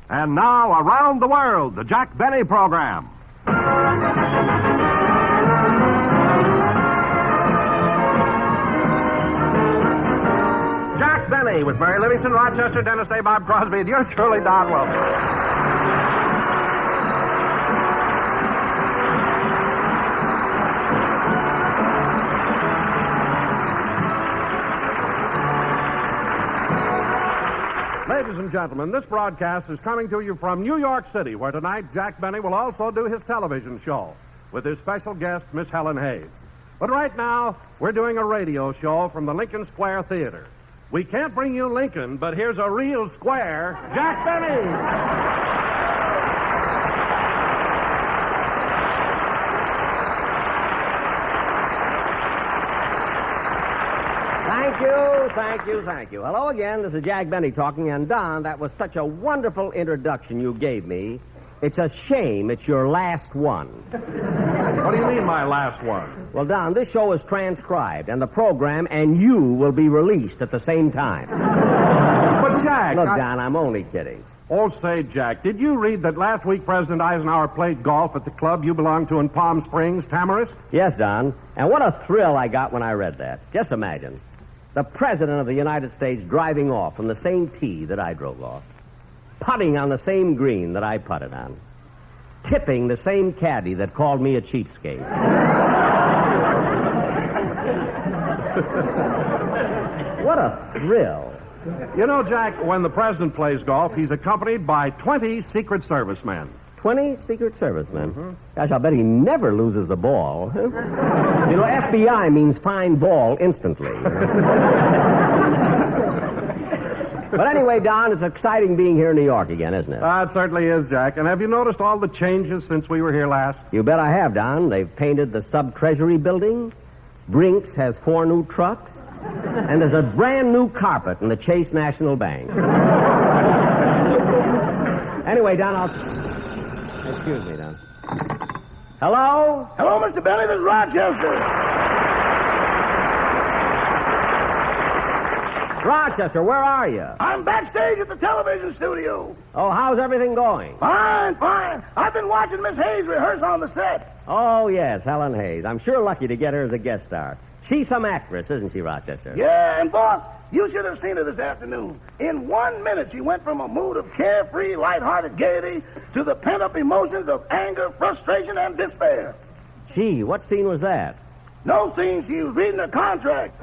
And now, around the world, the Jack Benny Program. Jack Benny with Mary Livingstone, Rochester, Dennis Day, Bob Crosby, and yours truly, Don Wilson. Ladies and gentlemen, this broadcast is coming to you from New York City, where tonight Jack Benny will also do his television show with his special guest, Miss Helen Hayes. But right now, we're doing a radio show from the Lincoln Square Theater. We can't bring you Lincoln, but here's a real square, Jack Benny! Thank you. Hello again, this is Jack Benny talking, and Don, that was such a wonderful introduction you gave me. It's a shame it's your last one. What do you mean, my last one? Well, Don, this show is transcribed, and the program and you will be released at the same time. But, Jack... Look, Don, I'm only kidding. Oh, say, Jack, did you read that last week President Eisenhower played golf at the club you belong to in Palm Springs, Tamarisk? Yes, Don, and what a thrill I got when I read that. Just imagine. The President of the United States driving off from the same tee that I drove off, putting on the same green that I putted on, tipping the same caddy that called me a cheapskate. What a thrill. You know, Jack, when the President plays golf, he's accompanied by 20 Secret Service men. 20 Secret Servicemen? Mm-hmm. Gosh, I'll bet he never loses the ball. You know, FBI means find ball instantly. But anyway, Don, it's exciting being here in New York again, isn't it? It certainly is, Jack. And have you noticed all the changes since we were here last? You bet I have, Don. They've painted the Sub-Treasury building. Brinks has 4 new trucks. And there's a brand new carpet in the Chase National Bank. Anyway, Don, Excuse me, Don. Hello? Hello, Mr. Benny. This is Rochester. Rochester, where are you? I'm backstage at the television studio. Oh, how's everything going? Fine. I've been watching Miss Hayes rehearse on the set. Oh, yes, Helen Hayes. I'm sure lucky to get her as a guest star. She's some actress, isn't she, Rochester? Yeah, and boss, you should have seen her this afternoon. In 1 minute, she went from a mood of carefree, lighthearted gaiety to the pent-up emotions of anger, frustration, and despair. Gee, what scene was that? No scene. She was reading her contract.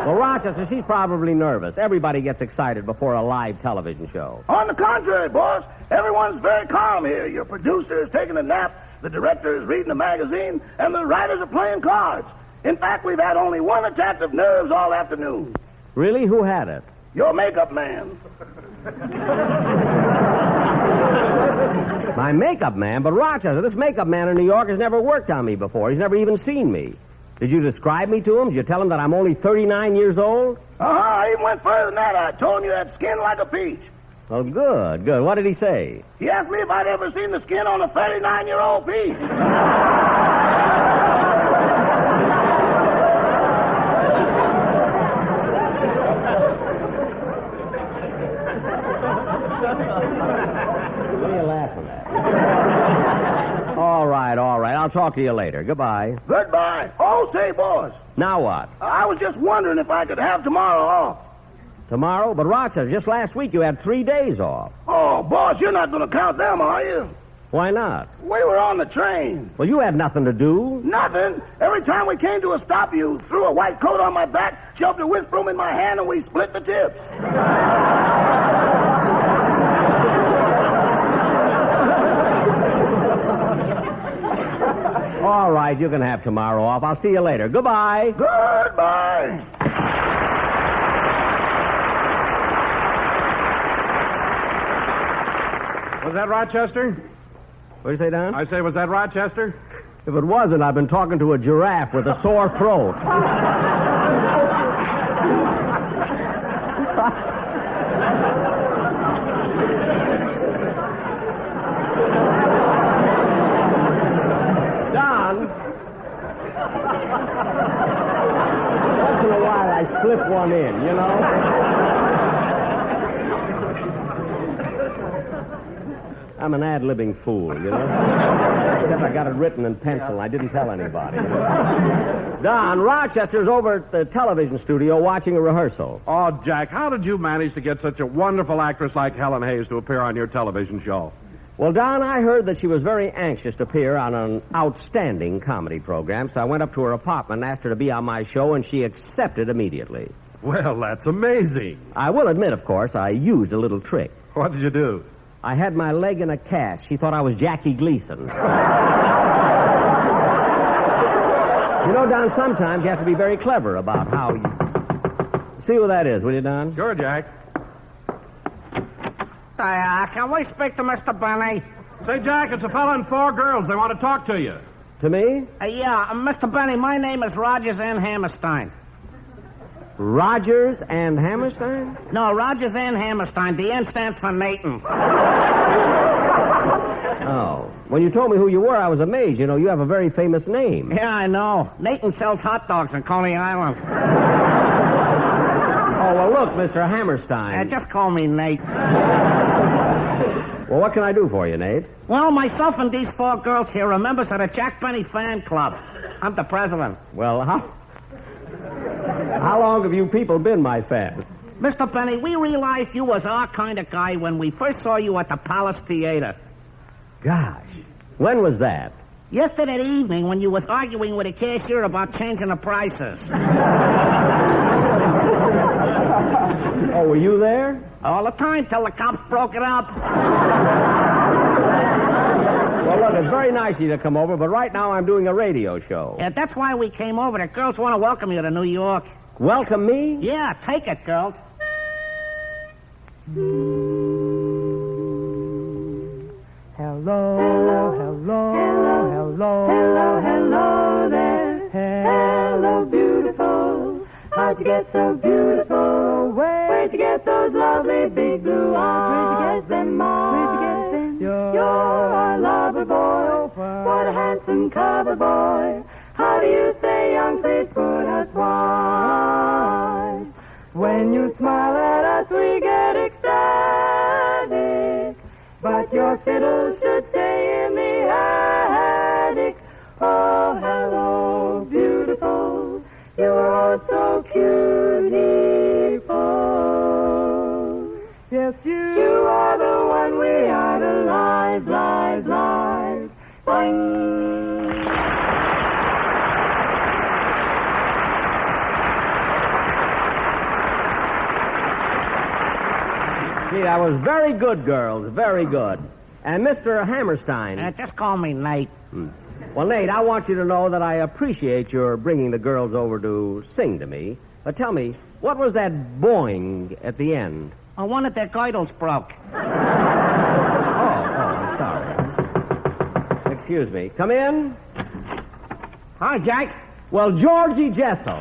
Well, Rochester, she's probably nervous. Everybody gets excited before a live television show. On the contrary, boss, everyone's very calm here. Your producer is taking a nap, the director is reading a magazine, and the writers are playing cards. In fact, we've had only one attack of nerves all afternoon. Really? Who had it? Your makeup man. My makeup man? But Rochester, this makeup man in New York has never worked on me before. He's never even seen me. Did you describe me to him? Did you tell him that I'm only 39 years old? I even went further than that. I told him you had skin like a peach. Oh, good. What did he say? He asked me if I'd ever seen the skin on a 39-year-old peach. What are you laughing at? All right. I'll talk to you later. Goodbye. Goodbye. Oh, say, boss. Now what? I was just wondering if I could have tomorrow off. Tomorrow? But Rochester, just last week you had 3 days off. Oh, boss, you're not going to count them, are you? Why not? We were on the train. Well, you had nothing to do. Nothing. Every time we came to a stop, you threw a white coat on my back, shoved a whisk broom in my hand, and we split the tips. All right, you can have tomorrow off. I'll see you later. Goodbye. Goodbye. Was that Rochester? What did you say, Don? I say, was that Rochester? If it wasn't, I've been talking to a giraffe with a sore throat. Don, once in a while I slip slip one in, you know? I'm an ad-libbing fool, you know? Except I got it written in pencil and I didn't tell anybody. Don, Rochester's over at the television studio watching a rehearsal. Oh, Jack, how did you manage to get such a wonderful actress like Helen Hayes to appear on your television show? Well, Don, I heard that she was very anxious to appear on an outstanding comedy program, so I went up to her apartment and asked her to be on my show, and she accepted immediately. Well, that's amazing. I will admit, of course, I used a little trick. What did you do? I had my leg in a cast. She thought I was Jackie Gleason. You know, Don, sometimes you have to be very clever about how you... See who that is, will you, Don? Sure, Jack. Can we speak to Mr. Benny? Say, Jack, it's a fella and 4 girls. They want to talk to you. To me? Mr. Benny, my name is Rogers and Hammerstein. Rogers and Hammerstein? No, Rogers and Hammerstein. The N stands for Nathan. Oh. When you told me who you were, I was amazed. You know, you have a very famous name. Yeah, I know. Nathan sells hot dogs in Coney Island. Oh, well, look, Mr. Hammerstein. Just call me Nate. Well, what can I do for you, Nate? Well, myself and these 4 girls here are members of the Jack Benny fan club. I'm the president. Well, how long have you people been my fans? Mr. Benny, we realized you was our kind of guy when we first saw you at the Palace Theater. Gosh, when was that? Yesterday evening when you was arguing with a cashier about changing the prices. Oh, were you there? All the time till the cops broke it up. Well, look, it's very nice of you to come over, but right now I'm doing a radio show. Yeah, that's why we came over. The girls want to welcome you to New York. Welcome me? Yeah, take it, girls. Hello, hello, hello, hello, hello there. Hello, beautiful. How'd you get so beautiful? Where'd you get those lovely big blue eyes? Where'd you get them, Ma? Where'd you get them? You're our lover boy. What a handsome cover boy. How do you stay young? Please put us wise. When you smile at us, we get ecstatic. But your fiddle should stay in the attic. Oh, hello, beautiful. You're so beautiful. Yes, you are the one we idolize, lies, lies. Boing. Gee, that was very good, girls, very good. And Mr. Hammerstein. Just call me Nate. Well, Nate, I want you to know that I appreciate your bringing the girls over to sing to me. But tell me, what was that boing at the end? One of their girdles broke. I'm sorry. Excuse me. Come in. Hi, Jack. Well, Georgie Jessel.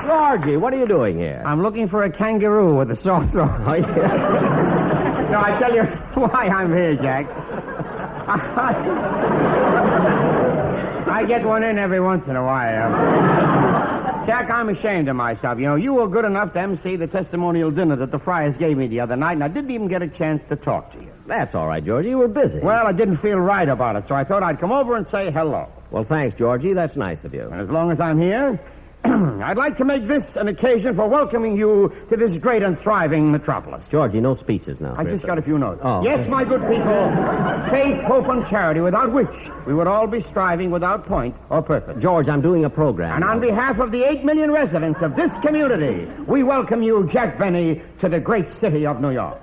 Georgie, what are you doing here? I'm looking for a kangaroo with a sore throat. Oh, yeah. No, I tell you why I'm here, Jack. I get one in every once in a while. Jack, I'm ashamed of myself. You know, you were good enough to MC the testimonial dinner that the Friars gave me the other night, and I didn't even get a chance to talk to you. That's all right, Georgie. You were busy. Well, I didn't feel right about it, so I thought I'd come over and say hello. Well, thanks, Georgie. That's nice of you. And as long as I'm here, I'd like to make this an occasion for welcoming you to this great and thriving metropolis. Georgie, no speeches now. I just got a few notes. Oh. Yes, my good people, faith, hope, and charity, without which we would all be striving without point or purpose. George, I'm doing a program. And on behalf of the 8 million residents of this community, we welcome you, Jack Benny, to the great city of New York.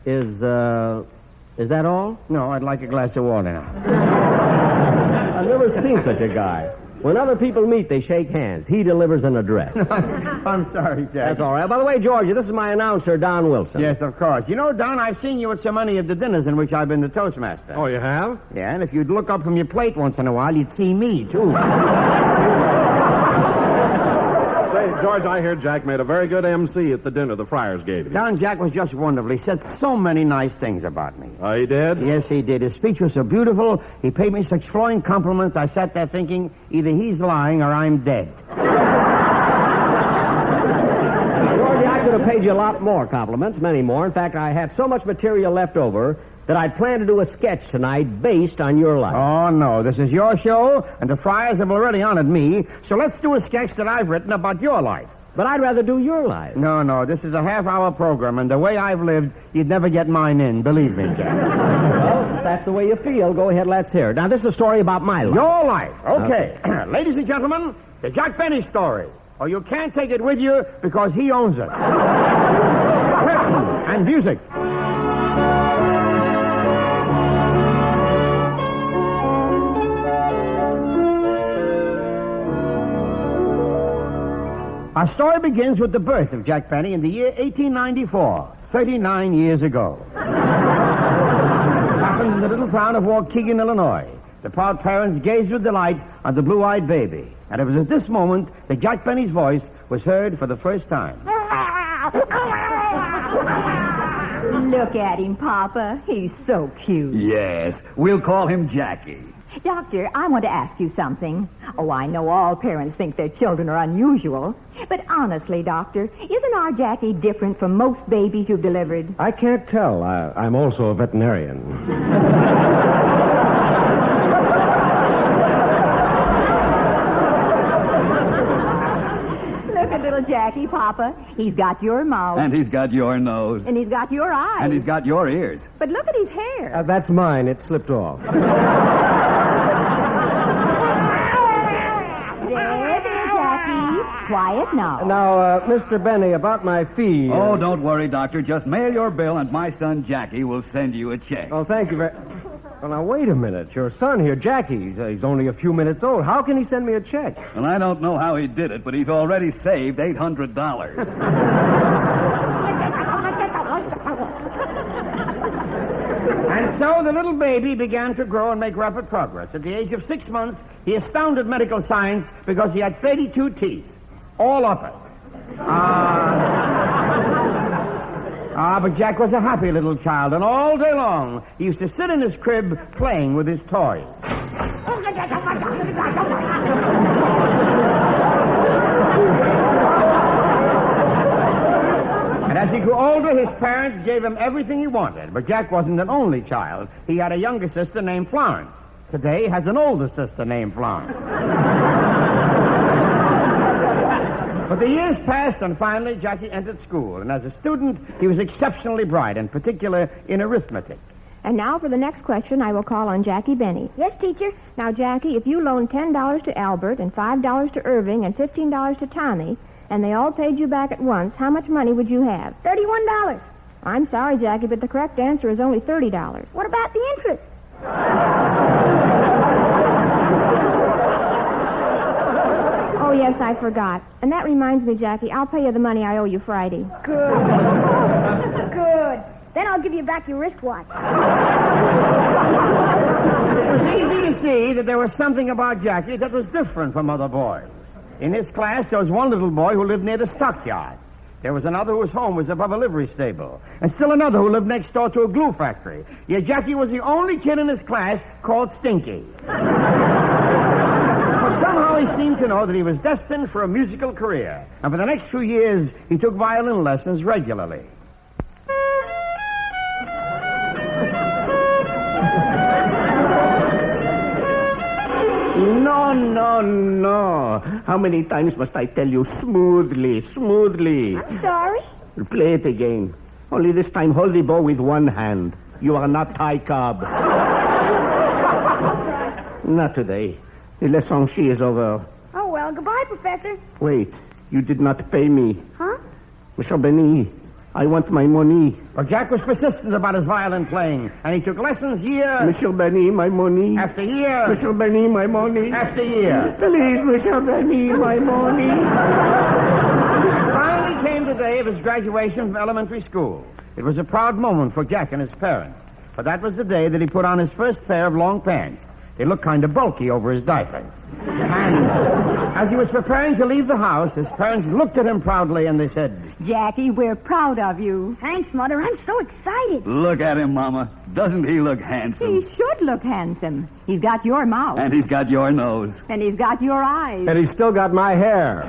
Is that all? No, I'd like a glass of water now. I've never seen such a guy. When other people meet, they shake hands. He delivers an address. I'm sorry, Jack. That's all right. By the way, Georgie, this is my announcer, Don Wilson. Yes, of course. You know, Don, I've seen you at so many of the dinners in which I've been the Toastmaster. Oh, you have? Yeah, and if you'd look up from your plate once in a while, you'd see me, too. Say, Say, George, I hear Jack made a very good MC at the dinner the Friars gave you. Don Jack was just wonderful. He said so many nice things about me. Oh, he did? Yes, he did. His speech was so beautiful. He paid me such flowing compliments. I sat there thinking, either he's lying or I'm dead. Georgie, I could have paid you a lot more compliments, many more. In fact, I have so much material left over that I'd plan to do a sketch tonight based on your life. Oh, no. This is your show, and the Friars have already honored me, so let's do a sketch that I've written about your life. But I'd rather do your life. No. This is a half-hour program, and the way I've lived, you'd never get mine in. Believe me, Jack. Well, if that's the way you feel, go ahead, let's hear it. Now, this is a story about my life. Your life. Okay. Ladies and gentlemen, the Jack Benny story. Or you can't take it with you because he owns it. And music. Our story begins with the birth of Jack Benny in the year 1894, 39 years ago. It happened in the little town of Waukegan, Illinois. The proud parents gazed with delight on the blue-eyed baby. And it was at this moment that Jack Benny's voice was heard for the first time. Look at him, Papa. He's so cute. Yes, we'll call him Jackie. Doctor, I want to ask you something. Oh, I know all parents think their children are unusual. But honestly, Doctor, isn't our Jackie different from most babies you've delivered? I can't tell. I'm also a veterinarian. Look at little Jackie, Papa. He's got your mouth. And he's got your nose. And he's got your eyes. And he's got your ears. But look at his hair. That's mine. It slipped off. There, Jackie. Quiet now. Now, Mr. Benny, about my fee. Oh, don't worry, Doctor. Just mail your bill and my son Jackie will send you a check. Oh, thank you very... Well, now, wait a minute. Your son here, Jackie, he's only a few minutes old. How can he send me a check? And I don't know how he did it, but he's already saved $800. And so the little baby began to grow and make rapid progress. At the age of 6 months, he astounded medical science because he had 32 teeth. All up it. But Jack was a happy little child, and all day long he used to sit in his crib playing with his toys. And as he grew older, his parents gave him everything he wanted. But Jack wasn't an only child. He had a younger sister named Florence. Today, he has an older sister named Florence. But the years passed, and finally, Jackie entered school. And as a student, he was exceptionally bright, in particular in arithmetic. And now for the next question, I will call on Jackie Benny. Yes, teacher? Now, Jackie, if you loaned $10 to Albert and $5 to Irving and $15 to Tommy, and they all paid you back at once, how much money would you have? $31. I'm sorry, Jackie, but the correct answer is only $30. What about the interest? Oh, yes, I forgot. And that reminds me, Jackie, I'll pay you the money I owe you Friday. Good. Good. Then I'll give you back your wristwatch. It was easy to see that there was something about Jackie that was different from other boys. In his class, there was one little boy who lived near the stockyard. There was another whose home was above a livery stable. And still another who lived next door to a glue factory. Yet Jackie was the only kid in his class called Stinky. But somehow he seemed to know that he was destined for a musical career. And for the next few years, he took violin lessons regularly. No. How many times must I tell you smoothly? I'm sorry. Play it again. Only this time hold the bow with one hand. You are not Ty Cobb. Not today. The lesson she is over. Oh, well, goodbye, Professor. Wait, you did not pay me. Huh? Monsieur Benny, I want my money. But Jack was persistent about his violin playing, and he took lessons year Monsieur Benny, my money. after year Monsieur Benny, my money. after year. Please, Monsieur Benny, my money. Finally came the day of his graduation from elementary school. It was a proud moment for Jack and his parents, for that was the day that he put on his first pair of long pants. They looked kind of bulky over his diapers. And as he was preparing to leave the house, his parents looked at him proudly and they said, Jackie, we're proud of you. Thanks, Mother. I'm so excited. Look at him, Mama. Doesn't he look He handsome? should look handsome. He's got your mouth. And he's got your nose. And he's got your eyes. And he's still got my hair.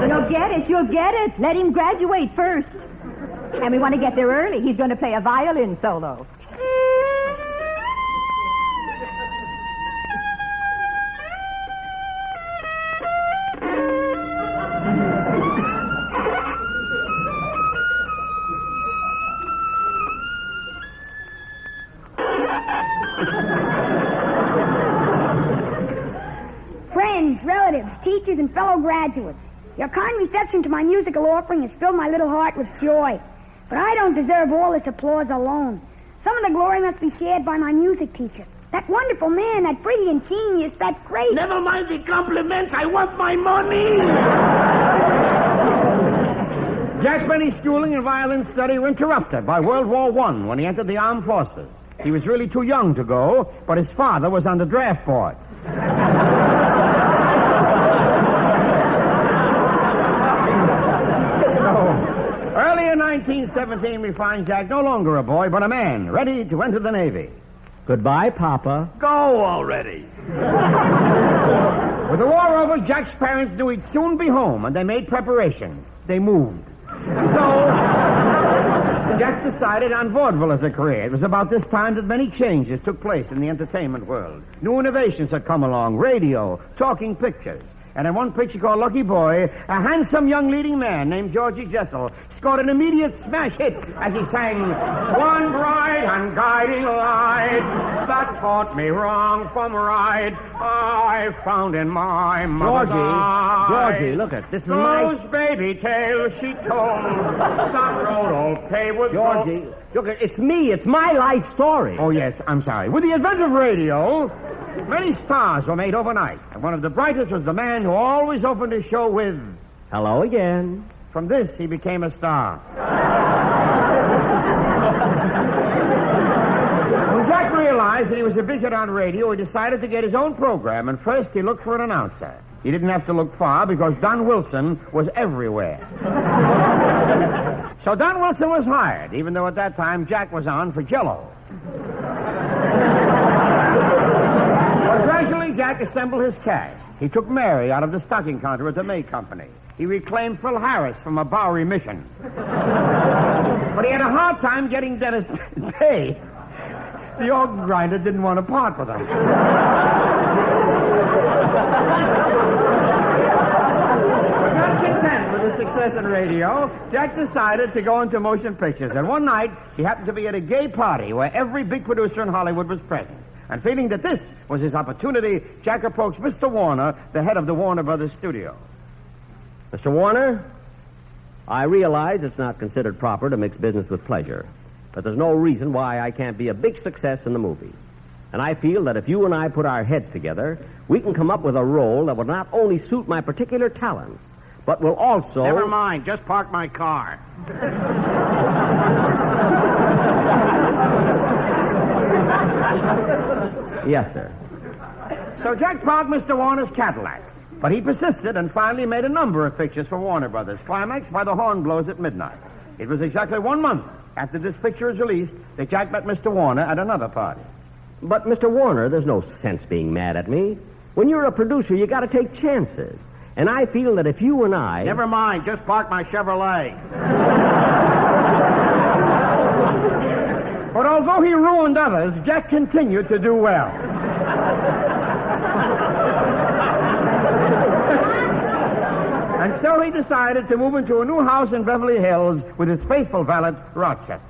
You'll get it. You'll get it. Let him graduate first. And we want to get there early. He's going to play a violin solo. Friends, relatives, teachers, and fellow graduates, your kind reception to my musical offering has filled my little heart with joy. But I don't deserve all this applause alone. Some of the glory must be shared by my music teacher. That wonderful man, that brilliant genius, that great... Never mind the compliments. I want my money. Jack Benny's schooling and violin study were interrupted by World War I when he entered the armed forces. He was really too young to go, but his father was on the draft board. Early in 1917, we find Jack no longer a boy, but a man, ready to enter the Navy. Goodbye, Papa. Go already. With the war over, Jack's parents knew he'd soon be home, and they made preparations. They moved. So, Jack decided on vaudeville as a career. It was about this time that many changes took place in the entertainment world. New innovations had come along, radio, talking pictures. And in one picture called Lucky Boy, a handsome young leading man named Georgie Jessel scored an immediate smash hit as he sang, One bright and guiding light that taught me wrong from right, I found in my mother's eyes. Georgie, look at this is Those my... baby tales she told, that road all paved with Georgie, look, it's me. It's my life story. Oh, yes, I'm sorry. With the advent of radio, many stars were made overnight. And one of the brightest was the man who always opened his show with, Hello again. From this, he became a star. When Jack realized that he was a big hit on radio, he decided to get his own program, and first he looked for an announcer. He didn't have to look far because Don Wilson was everywhere. So Don Wilson was hired, even though at that time Jack was on for Jell-O. But gradually, Jack assembled his cast. He took Mary out of the stocking counter at the May Company. He reclaimed Phil Harris from a Bowery mission. But he had a hard time getting Dennis Day. The organ grinder didn't want to part with him. But not content with his success in radio, Jack decided to go into motion pictures. And one night, he happened to be at a gay party where every big producer in Hollywood was present. And feeling that this was his opportunity, Jack approached Mr. Warner, the head of the Warner Brothers studio. Mr. Warner, I realize it's not considered proper to mix business with pleasure, but there's no reason why I can't be a big success in the movie. And I feel that if you and I put our heads together, we can come up with a role that will not only suit my particular talents, but will also... Never mind. Just park my car. Yes, sir. So Jack parked Mr. Warner's Cadillac. But he persisted and finally made a number of pictures for Warner Brothers, climaxed by The Horn Blows at Midnight. It was exactly 1 month after this picture was released that Jack met Mr. Warner at another party. But, Mr. Warner, there's no sense being mad at me. When you're a producer, you got to take chances. And I feel that if you and I... Never mind. Just park my Chevrolet. But although he ruined others, Jack continued to do well. And so he decided to move into a new house in Beverly Hills with his faithful valet, Rochester.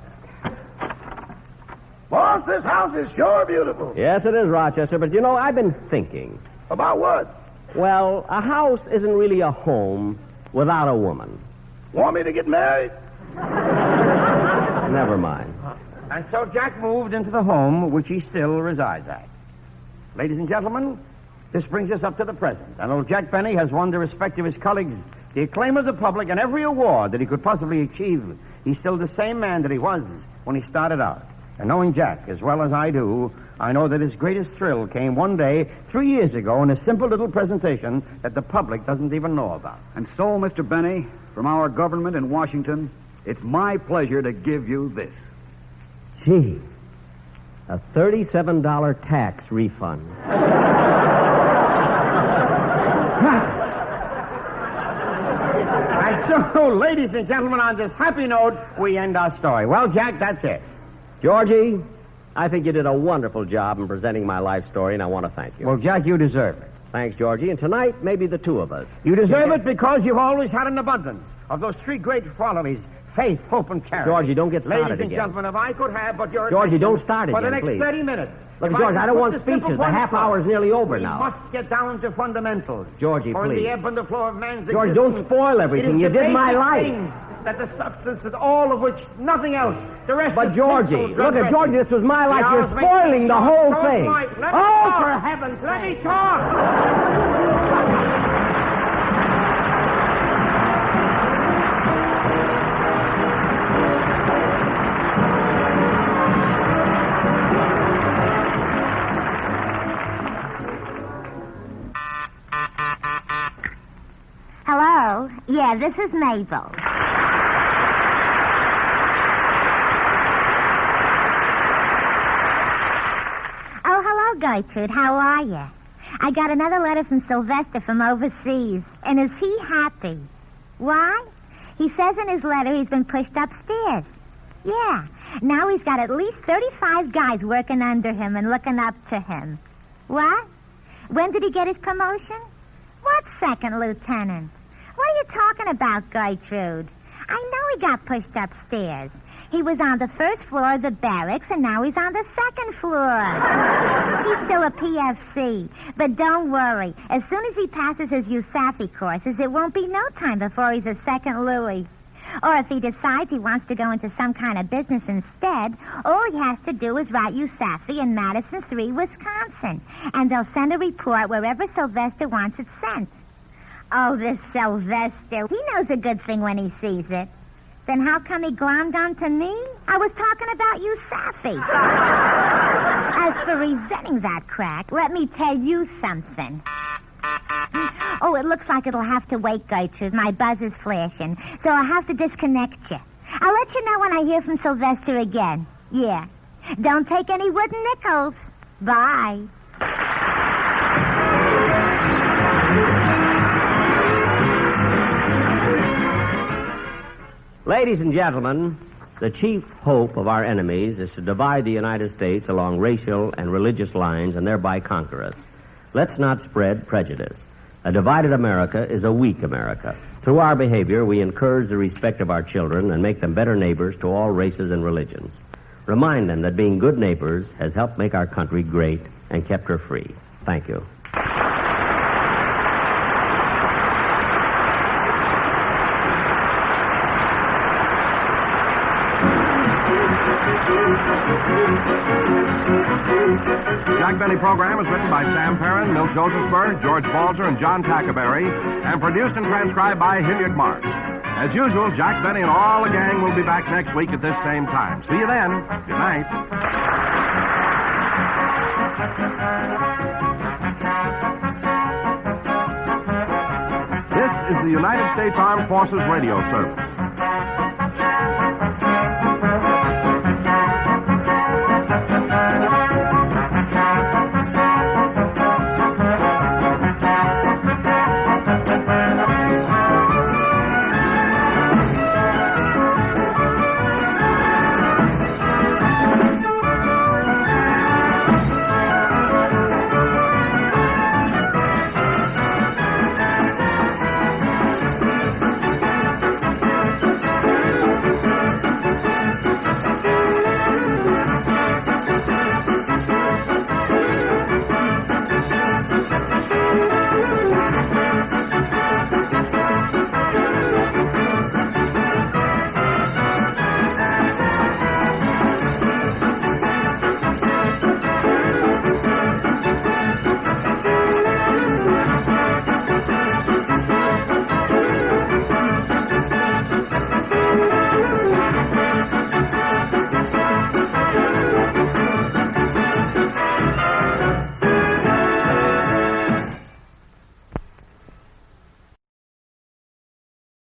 Boss, this house is sure beautiful. Yes, it is, Rochester, but you know, I've been thinking. About what? Well, a house isn't really a home without a woman. Want me to get married? Never mind. And so Jack moved into the home which he still resides at. Ladies and gentlemen, this brings us up to the present. And old Jack Benny has won the respect of his colleagues, the acclaim of the public, and every award that he could possibly achieve. He's still the same man that he was when he started out. And knowing Jack as well as I do, I know that his greatest thrill came one day 3 years ago in a simple little presentation that the public doesn't even know about. And so, Mr. Benny, from our government in Washington, it's my pleasure to give you this. Gee, a $37 tax refund. And so, ladies and gentlemen, on this happy note, we end our story. Well, Jack, that's it. Georgie, I think you did a wonderful job in presenting my life story, and I want to thank you. Well, Jack, you deserve it. Thanks, Georgie. And tonight, maybe the two of us. You deserve it because you've always had an abundance of those three great qualities: faith, hope, and charity. Georgie, don't get started Ladies and again. gentlemen, if I could have but your Georgie, attention don't start for again, the next please. 30 minutes. Look, If George, I don't could want put the simple speeches. The points half first. hour's nearly over We now. must get down to fundamentals. Georgie, for please. the ebb and the flow of man's George, existence. don't spoil everything. It is You the did my basic life. things that the substance is all of which, nothing else. The rest But is Georgie, pencil, look at Georgie, this was my life. You're spoiling the whole thing. Oh, for heaven's sake. Let me talk. Hello? Yeah, this is Mabel. Oh, hello, Gertrude. How are you? I got another letter from Sylvester from overseas. And is he happy? Why? He says in his letter he's been pushed upstairs. Yeah. Now he's got at least 35 guys working under him and looking up to him. What? When did he get his promotion? What second lieutenant? What are you talking about, Gertrude? I know he got pushed upstairs. He was on the first floor of the barracks, and now he's on the second floor. He's still a PFC. But don't worry. As soon as he passes his USAFI courses, it won't be no time before he's a second Louis. Or if he decides he wants to go into some kind of business instead, all he has to do is write USAFI in Madison 3, Wisconsin. And they'll send a report wherever Sylvester wants it sent. Oh, this Sylvester. He knows a good thing when he sees it. Then how come he glommed onto me? I was talking about USAFI. As for resenting that crack, let me tell you something. Oh, it looks like it'll have to wait, Gertrude. My buzz is flashing, so I'll have to disconnect you. I'll let you know when I hear from Sylvester again. Yeah. Don't take any wooden nickels. Bye. Ladies and gentlemen, the chief hope of our enemies is to divide the United States along racial and religious lines and thereby conquer us. Let's not spread prejudice. A divided America is a weak America. Through our behavior, we encourage the respect of our children and make them better neighbors to all races and religions. Remind them that being good neighbors has helped make our country great and kept her free. Thank you. Jack Benny program is written by Sam Perrin, Milt Josephsberg, George Balzer, and John Tackerberry, and produced and transcribed by Hilliard Marks. As usual, Jack Benny and all the gang will be back next week at this same time. See you then. Good night. This is the United States Armed Forces Radio Service.